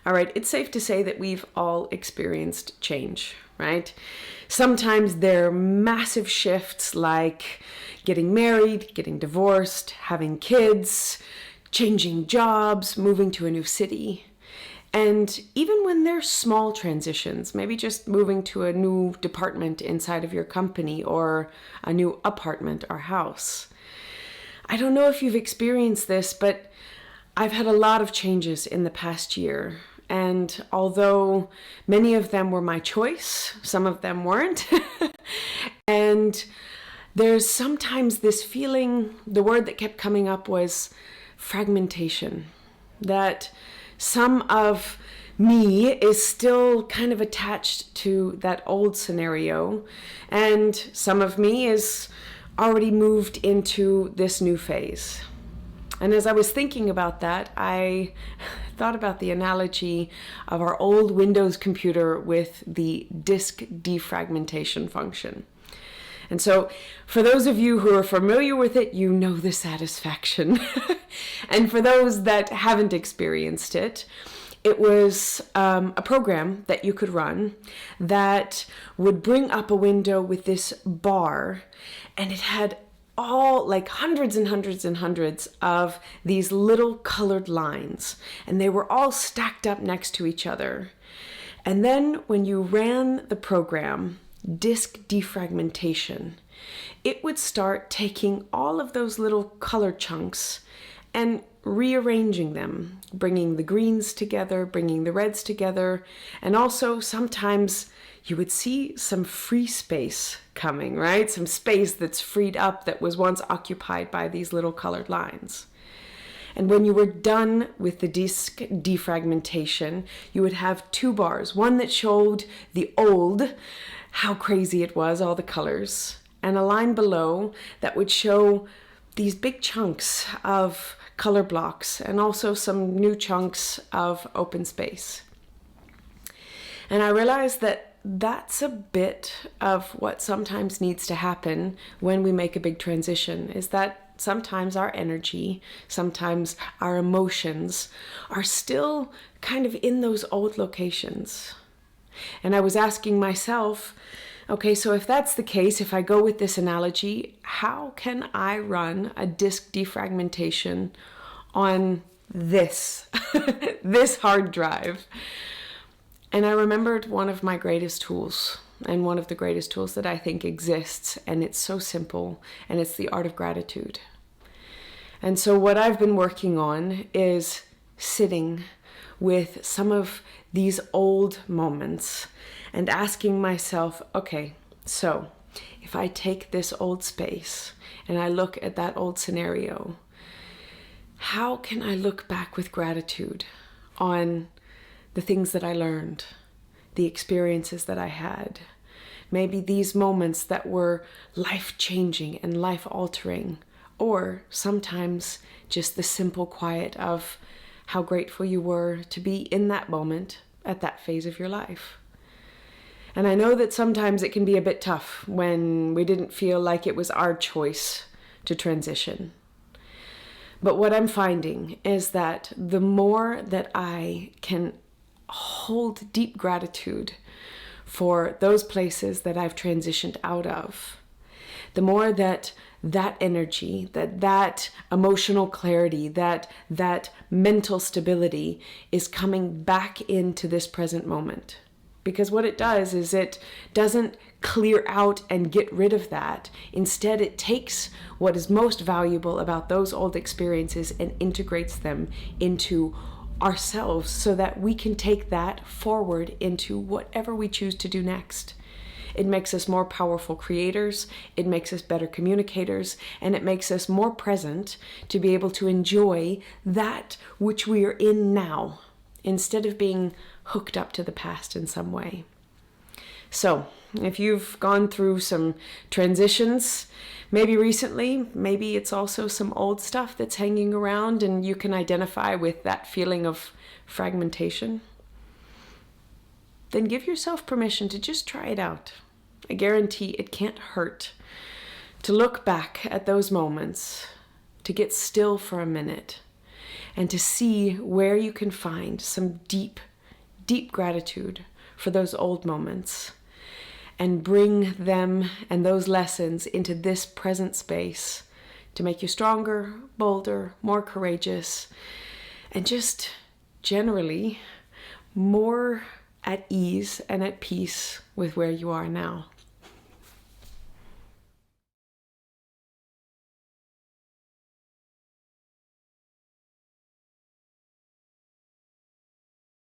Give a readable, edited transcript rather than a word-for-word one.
All right, it's safe to say that we've all experienced change, right? Sometimes they're massive shifts like getting married, getting divorced, having kids, changing jobs, moving to a new city. And even when they're small transitions, maybe just moving to a new department inside of your company or a new apartment or house. I don't know if you've experienced this, but I've had a lot of changes in the past year. And although many of them were my choice, some of them weren't. And there's sometimes this feeling, the word that kept coming up was fragmentation, that some of me is still kind of attached to that old scenario, and some of me is already moved into this new phase. And as I was thinking about that, I thought about the analogy of our old Windows computer with the disk defragmentation function. And so for those of you who are familiar with it, you know the satisfaction. And for those that haven't experienced it, it was a program that you could run that would bring up a window with this bar, and it had all like hundreds and hundreds and hundreds of these little colored lines, and they were all stacked up next to each other. And then when you ran the program, disk defragmentation, it would start taking all of those little color chunks and rearranging them, bringing the greens together, bringing the reds together, and also sometimes you would see some free space coming, right? Some space that's freed up that was once occupied by these little colored lines. And when you were done with the disk defragmentation, you would have two bars, one that showed the old, how crazy it was, all the colors, and a line below that would show these big chunks of color blocks and also some new chunks of open space. And I realized that that's a bit of what sometimes needs to happen when we make a big transition, is that sometimes our energy, sometimes our emotions are still kind of in those old locations. And I was asking myself, okay, so if that's the case, if I go with this analogy, how can I run a disk defragmentation on this, this hard drive? And I remembered one of my greatest tools, and one of the greatest tools that I think exists, and it's so simple, and it's the art of gratitude. And so what I've been working on is sitting with some of these old moments and asking myself, okay, so if I take this old space and I look at that old scenario, how can I look back with gratitude on the things that I learned, the experiences that I had, maybe these moments that were life-changing and life-altering, or sometimes just the simple quiet of how grateful you were to be in that moment at that phase of your life. And I know that sometimes it can be a bit tough when we didn't feel like it was our choice to transition. But what I'm finding is that the more that I can hold deep gratitude for those places that I've transitioned out of, the more that energy, that emotional clarity, that mental stability is coming back into this present moment. Because what it does is it doesn't clear out and get rid of that. Instead, it takes what is most valuable about those old experiences and integrates them into ourselves so that we can take that forward into whatever we choose to do next. It makes us more powerful creators, it makes us better communicators, and it makes us more present to be able to enjoy that which we are in now, instead of being hooked up to the past in some way. So, if you've gone through some transitions, maybe recently, maybe it's also some old stuff that's hanging around and you can identify with that feeling of fragmentation, then give yourself permission to just try it out. I guarantee it can't hurt to look back at those moments, to get still for a minute, and to see where you can find some deep deep gratitude for those old moments and bring them and those lessons into this present space to make you stronger, bolder, more courageous, and just generally more at ease and at peace with where you are now.